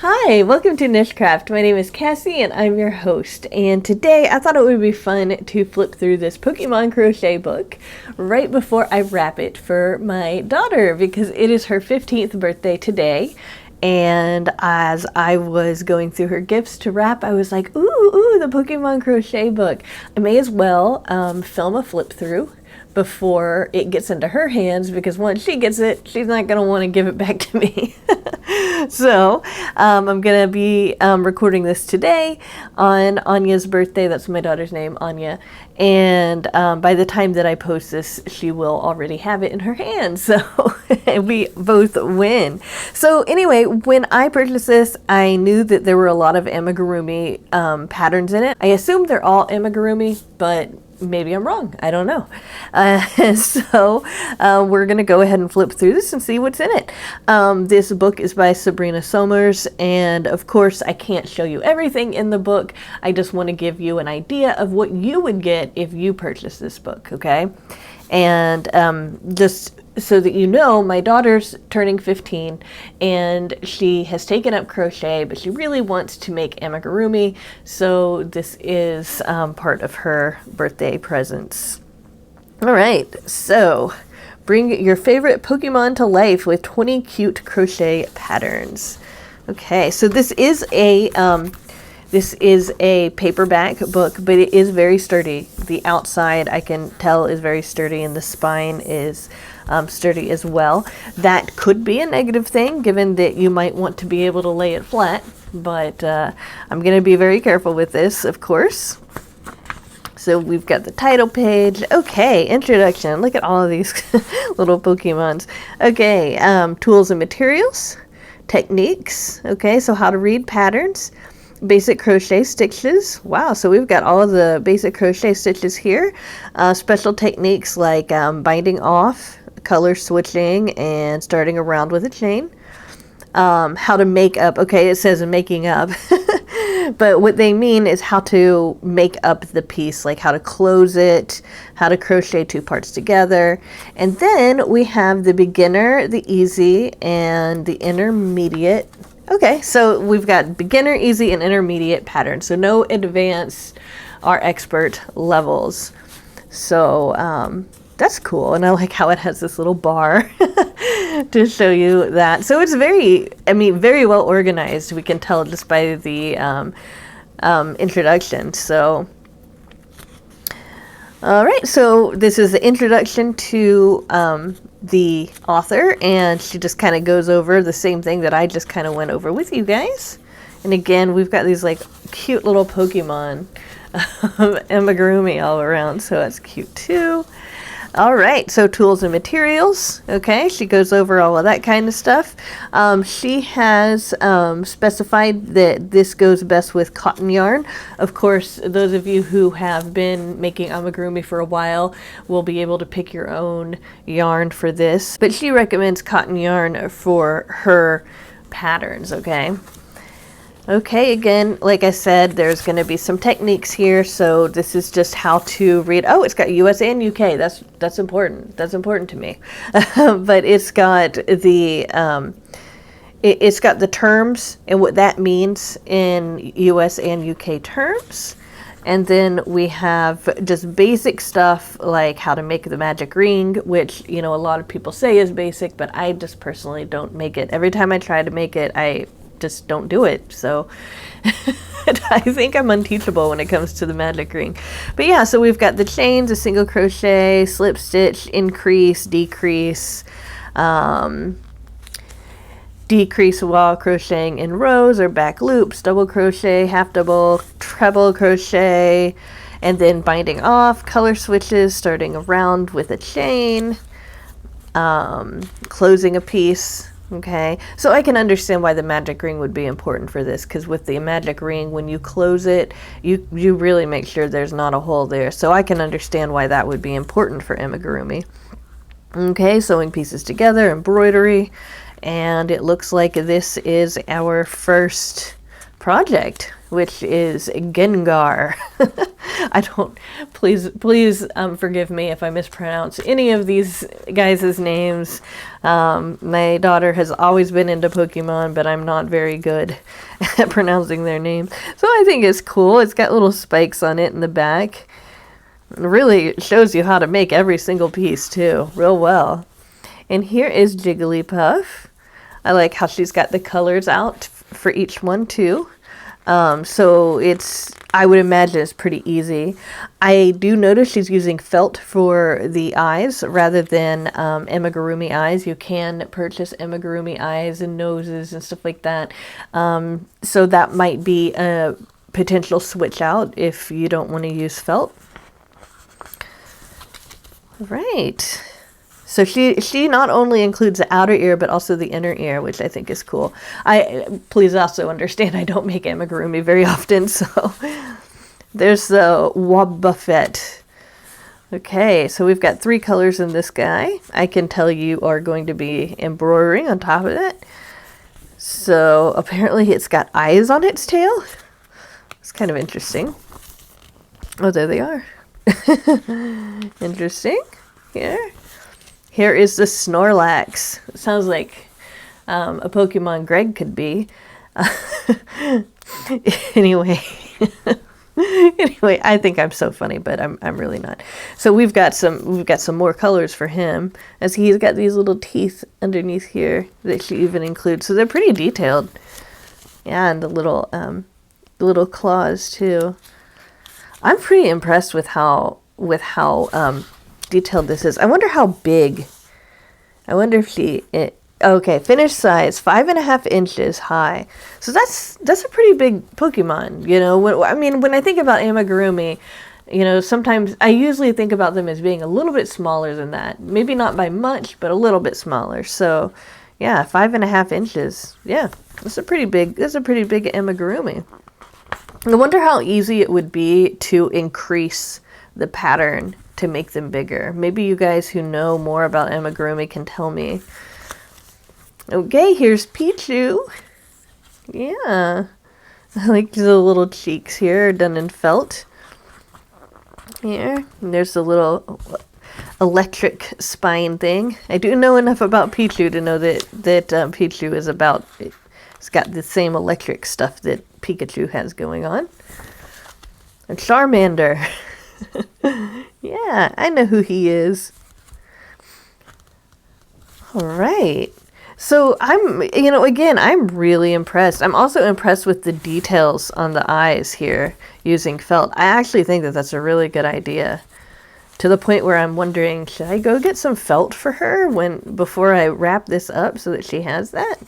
Hi, welcome to NicheCraft. My name is Kassi and I'm your host. And today I thought it would be fun to flip through this Pokemon Crochet book right before I wrap it for my daughter because it is her 15th birthday today. And as I was going through her gifts to wrap, I was like, ooh, the Pokemon Crochet book. I may as well film a flip through before it gets into her hands because once she gets it, she's not going to want to give it back to me. So I'm going to be recording this today on Anya's birthday. That's my daughter's name, Anya. And by the time that I post this, she will already have it in her hands. So we both win. So anyway, when I purchased this, I knew that there were a lot of amigurumi patterns in it. I assume they're all amigurumi, but maybe I'm wrong. I don't know. So we're going to go ahead and flip through this and see what's in it. This book is by Sabrina Sommers. And of course, I can't show you everything in the book. I just want to give you an idea of what you would get if you purchase this book. Okay. And just so that you know, my daughter's turning 15 and she has taken up crochet, but she really wants to make amigurumi. So this is part of her birthday presents. All right, so bring your favorite Pokemon to life with 20 cute crochet patterns. Okay, so this is a paperback book, but it is very sturdy. The outside, I can tell, is very sturdy, and the spine is sturdy as well. That could be a negative thing, given that you might want to be able to lay it flat, but I'm going to be very careful with this, of course. So we've got the title page. Okay, introduction. Look at all of these little Pokemons. Okay, tools and materials, techniques. Okay, so how to read patterns. Basic crochet stitches. Wow, so we've got all of the basic crochet stitches here. Special techniques like binding off, color switching, and starting around with a chain. How to make up. Okay, it says making up. But what they mean is how to make up the piece, like how to close it, how to crochet two parts together. And then we have the beginner, the easy, and the intermediate. Okay, so we've got beginner, easy, and intermediate patterns. So no advanced or expert levels. So that's cool. And I like how it has this little bar to show you that. So it's very well organized. We can tell just by the introduction. So, all right. So this is the introduction to the author, and she just kind of goes over the same thing that I just kind of went over with you guys. And again, we've got these like cute little Pokemon amigurumi all around, so that's cute too. All right, so tools and materials. Okay, she goes over all of that kind of stuff. She has specified that this goes best with cotton yarn. Of course, those of you who have been making amigurumi for a while will be able to pick your own yarn for this. But she recommends cotton yarn for her patterns, okay? Okay, again, like I said, there's going to be some techniques here. So this is just how to read. Oh, it's got US and UK. That's important. That's important to me. But it's got the it's got the terms and what that means in US and UK terms. And then we have just basic stuff like how to make the magic ring, which, you know, a lot of people say is basic, but I just personally don't make it. Every time I try to make it, I just don't do it. So I think I'm unteachable when it comes to the magic ring. But yeah, so we've got the chains, a single crochet, slip stitch, increase, decrease, decrease while crocheting in rows or back loops, double crochet, half double, treble crochet, and then binding off, color switches, starting around with a chain, closing a piece. Okay, so I can understand why the magic ring would be important for this, because with the magic ring, when you close it, you really make sure there's not a hole there. So I can understand why that would be important for amigurumi. Okay, sewing pieces together, embroidery, and it looks like this is our first project, which is Gengar. I don't, please forgive me if I mispronounce any of these guys' names. My daughter has always been into Pokemon, but I'm not very good at pronouncing their names. So I think it's cool. It's got little spikes on it in the back. It really shows you how to make every single piece too, real well. And here is Jigglypuff. I like how she's got the colors out for each one too. So I would imagine it's pretty easy. I do notice she's using felt for the eyes rather than amigurumi eyes. You can purchase amigurumi eyes and noses and stuff like that. So that might be a potential switch out if you don't want to use felt. Right. So she not only includes the outer ear, but also the inner ear, which I think is cool. Please also understand I don't make amigurumi very often, so there's the Wobbuffet. Okay, so we've got 3 colors in this guy. I can tell you are going to be embroidering on top of it. So apparently it's got eyes on its tail. It's kind of interesting. Oh, there they are. Interesting. Here is the Snorlax. It sounds like a Pokemon Greg could be. Anyway, I think I'm so funny, but I'm really not. So we've got some more colors for him, as he's got these little teeth underneath here that she even includes. So they're pretty detailed. Yeah, and the little claws too. I'm pretty impressed with how detailed this is. I wonder how big. I wonder if okay, finished size 5.5 inches high. So that's a pretty big Pokemon. You know, when I think about amigurumi, you know, sometimes I usually think about them as being a little bit smaller than that. Maybe not by much, but a little bit smaller. So, yeah, 5.5 inches. Yeah, that's a pretty big amigurumi. I wonder how easy it would be to increase the pattern to make them bigger. Maybe you guys who know more about amigurumi can tell me. Okay, here's Pichu. Yeah. I like the little cheeks here done in felt. Here. And there's the little electric spine thing. I do know enough about Pichu to know that Pichu is it's got the same electric stuff that Pikachu has going on. And Charmander. Yeah, I know who he is. All right. So I'm really impressed. I'm also impressed with the details on the eyes here using felt. I actually think that that's a really good idea. To the point where I'm wondering, should I go get some felt for her before I wrap this up so that she has that?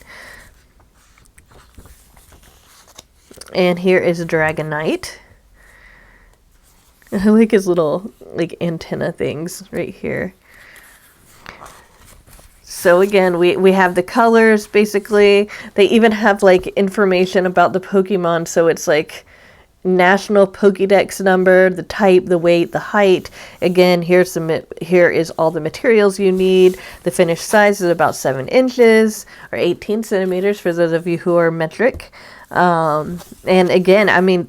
And here is Dragonite. I like his little antenna things right here. So again, we have the colors basically. They even have information about the Pokemon. So it's national Pokédex number, the type, the weight, the height. Again, here is all the materials you need. The finished size is about 7 inches or 18 centimeters for those of you who are metric. And again, I mean,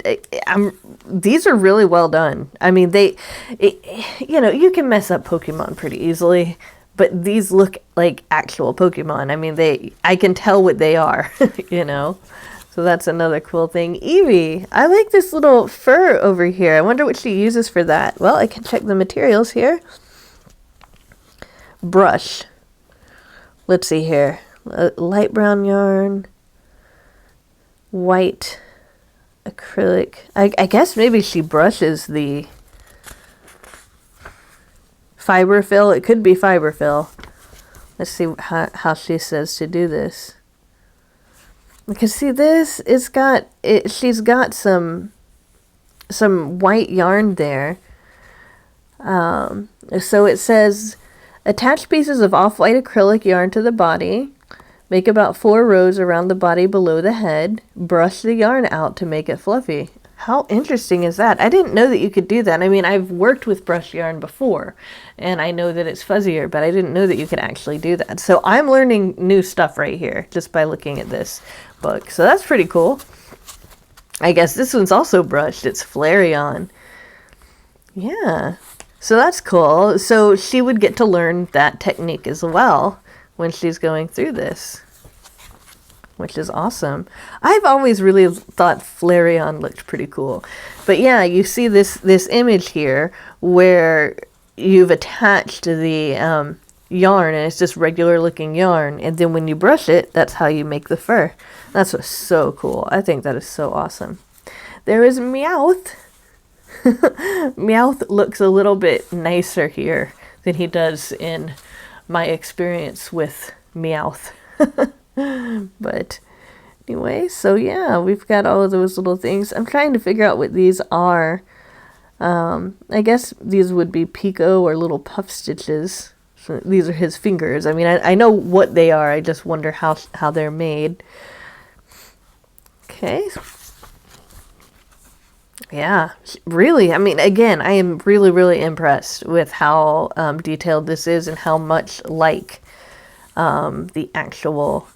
these are really well done. I mean, you can mess up Pokemon pretty easily, but these look like actual Pokemon. I mean, I can tell what they are, you know, so that's another cool thing. Eevee, I like this little fur over here. I wonder what she uses for that. Well, I can check the materials here. Brush. Let's see here. Light brown yarn. White acrylic. I guess maybe she brushes the fiberfill. It could be fiberfill. Let's see how she says to do this. Because see, she's got some white yarn there. So it says, attach pieces of off-white acrylic yarn to the body. Make about 4 rows around the body below the head. Brush the yarn out to make it fluffy. How interesting is that? I didn't know that you could do that. I mean, I've worked with brush yarn before, and I know that it's fuzzier, but I didn't know that you could actually do that. So I'm learning new stuff right here just by looking at this book. So that's pretty cool. I guess this one's also brushed. It's Flareon. Yeah. So that's cool. So she would get to learn that technique as well when she's going through this, which is awesome. I've always really thought Flareon looked pretty cool. But yeah, you see this image here where you've attached the yarn, and it's just regular looking yarn, and then when you brush it, that's how you make the fur. That's what's so cool. I think that is so awesome. There is Meowth. Meowth looks a little bit nicer here than he does in my experience with Meowth. But anyway, so yeah, we've got all of those little things. I'm trying to figure out what these are. I guess these would be picot or little puff stitches. So these are his fingers. I mean, I know what they are. I just wonder how they're made. Okay. Yeah, really. I mean, again, I am really, really impressed with how detailed this is and how much like the actual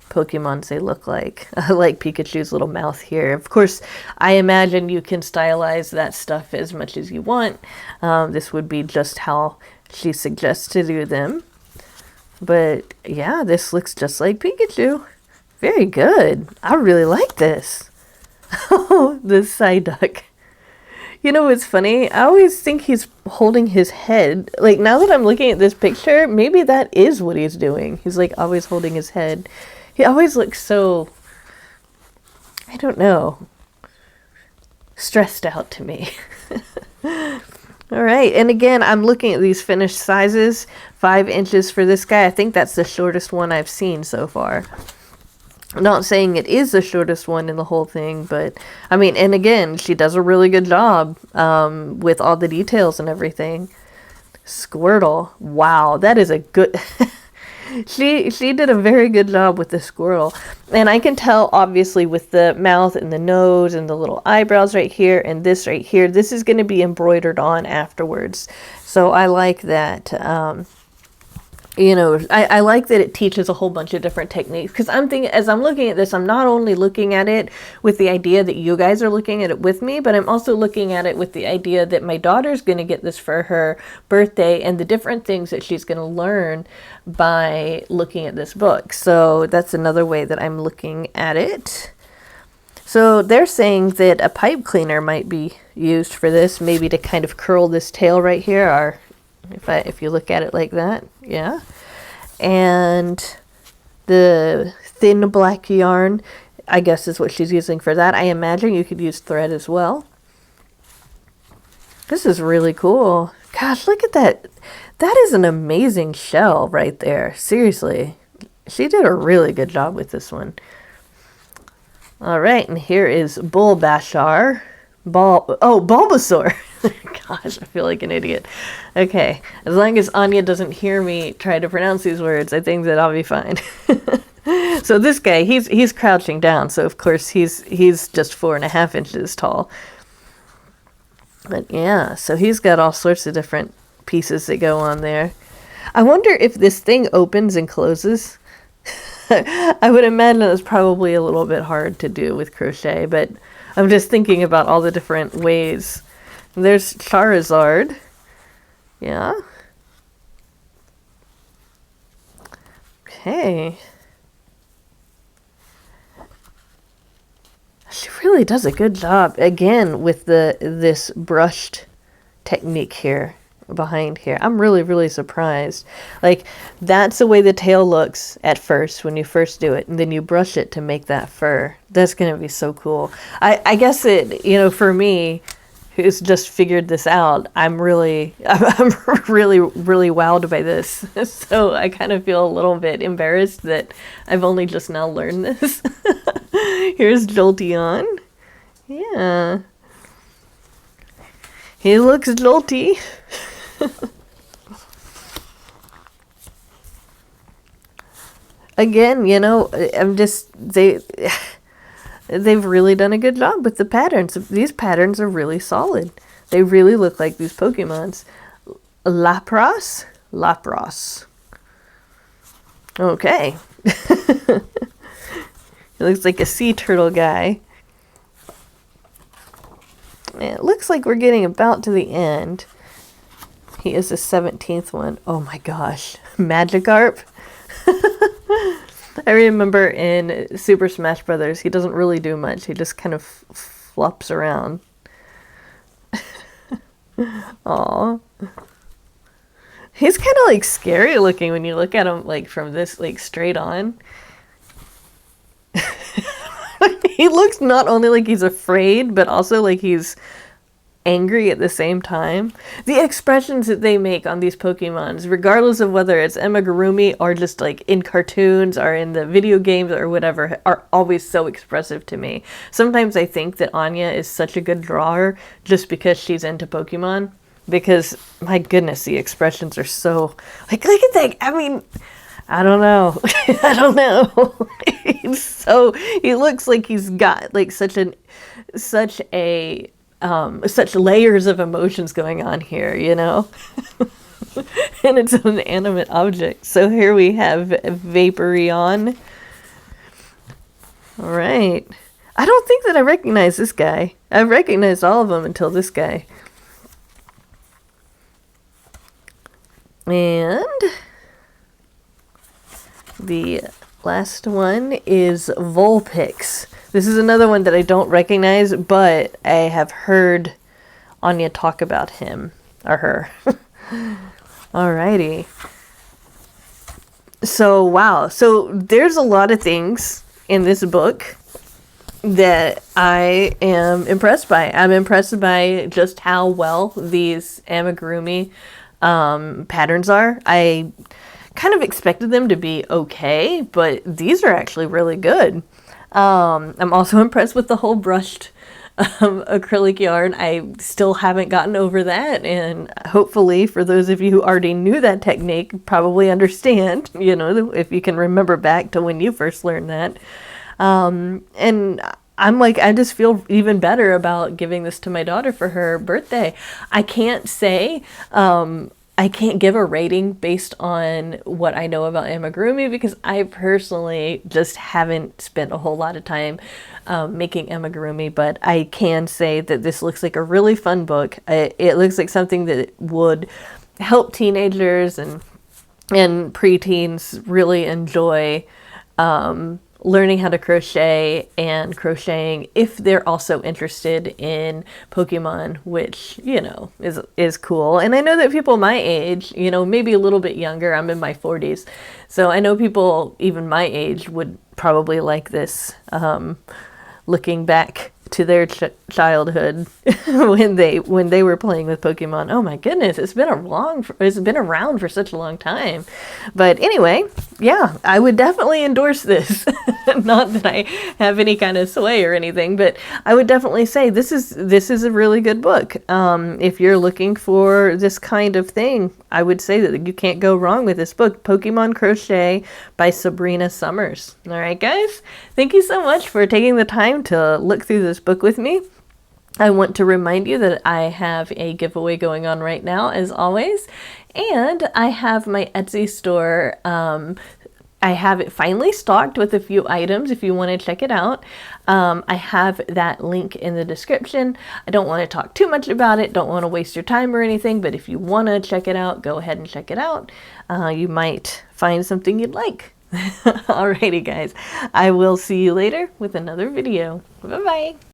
Pokemons they look like. I like Pikachu's little mouth here. Of course, I imagine you can stylize that stuff as much as you want. This would be just how she suggests to do them. But yeah, this looks just like Pikachu. Very good. I really like this. Oh, the Psyduck. You know what's funny? I always think he's holding his head. Like, now that I'm looking at this picture, maybe that is what he's doing. He's like always holding his head. He always looks so, I don't know, stressed out to me. All right, and again, I'm looking at these finished sizes. 5 inches for this guy. I think that's the shortest one I've seen so far. I'm not saying it is the shortest one in the whole thing, but I mean, and again, she does a really good job with all the details and everything. Squirtle. Wow, that is a good... She did a very good job with the Squirtle. And I can tell, obviously, with the mouth and the nose and the little eyebrows right here and this right here, this is going to be embroidered on afterwards. So I like that. You know, I like that it teaches a whole bunch of different techniques, because I'm thinking, as I'm looking at this, I'm not only looking at it with the idea that you guys are looking at it with me, but I'm also looking at it with the idea that my daughter's going to get this for her birthday and the different things that she's going to learn by looking at this book. So that's another way that I'm looking at it. So they're saying that a pipe cleaner might be used for this, maybe to kind of curl this tail right here, or if you look at it like that, yeah. And the thin black yarn, I guess, is what she's using for that. I imagine you could use thread as well. This is really cool. Gosh, look at that. That is an amazing shell right there. Seriously. She did a really good job with this one. All right, and here is Bulbasaur. Bulbasaur. Gosh, I feel like an idiot. Okay, as long as Anya doesn't hear me try to pronounce these words, I think that I'll be fine. So this guy, he's crouching down, so of course he's just 4.5 inches tall. But yeah, so he's got all sorts of different pieces that go on there. I wonder if this thing opens and closes. I would imagine it's probably a little bit hard to do with crochet, but I'm just thinking about all the different ways. There's Charizard. Yeah. Okay. She really does a good job, again, with this brushed technique here, behind here. I'm really, really surprised. Like, that's the way the tail looks at first when you first do it, and then you brush it to make that fur. That's going to be so cool. I guess it, you know, for me, who's just figured this out, I'm really wowed by this. So I kind of feel a little bit embarrassed that I've only just now learned this. Here's Jolteon. Yeah. He looks jolty. Again, you know, they've really done a good job with the patterns. These patterns are really solid. They really look like these Pokemons. Lapras? Lapras. Okay. He looks like a sea turtle guy. It looks like we're getting about to the end. He is the 17th one. Oh my gosh. Magikarp. I remember in Super Smash Brothers, he doesn't really do much. He just kind of flops around. Aw. He's kind of like scary looking when you look at him like from this like straight on. He looks not only like he's afraid, but also like he's angry at the same time. The expressions that they make on these Pokemons, regardless of whether it's Amigurumi or just like in cartoons or in the video games or whatever, are always so expressive to me. Sometimes I think that Anya is such a good drawer just because she's into Pokemon, because my goodness, the expressions are so like, look at that. I mean, I don't know. I don't know. He looks like he's got like such layers of emotions going on here, you know? And it's an animate object. So here we have Vaporeon. All right. I don't think that I recognize this guy. I've recognized all of them until this guy. And the last one is Vulpix. This is another one that I don't recognize, but I have heard Anya talk about him or her. Alrighty. So, wow. So there's a lot of things in this book that I am impressed by. I'm impressed by just how well these Amigurumi patterns are. I kind of expected them to be okay, but these are actually really good. I'm also impressed with the whole brushed acrylic yarn. I still haven't gotten over that, and hopefully for those of you who already knew that technique probably understand, you know, if you can remember back to when you first learned that. And I'm like, I just feel even better about giving this to my daughter for her birthday. I can't say, I can't give a rating based on what I know about Amigurumi, because I personally just haven't spent a whole lot of time making Amigurumi, but I can say that this looks like a really fun book. It looks like something that would help teenagers and preteens really enjoy learning how to crochet and crocheting if they're also interested in Pokemon, which, you know, is cool. And I know that people my age, you know, maybe a little bit younger, I'm in my 40s, so I know people even my age would probably like this, looking back to their childhood when they were playing with Pokemon. Oh my goodness, it's been around for such a long time. But anyway, yeah, I would definitely endorse this. Not that I have any kind of sway or anything, but I would definitely say this is a really good book. If you're looking for this kind of thing, I would say that you can't go wrong with this book, Pokemon Crochet by Sabrina Sommers. All right, guys, thank you so much for taking the time to look through this book with me. I want to remind you that I have a giveaway going on right now, as always, and I have my Etsy store. I have it finally stocked with a few items if you want to check it out. I have that link in the description. I don't want to talk too much about it, don't want to waste your time or anything, but if you want to check it out, go ahead and check it out. You might find something you'd like. Alrighty, guys. I will see you later with another video. Bye-bye.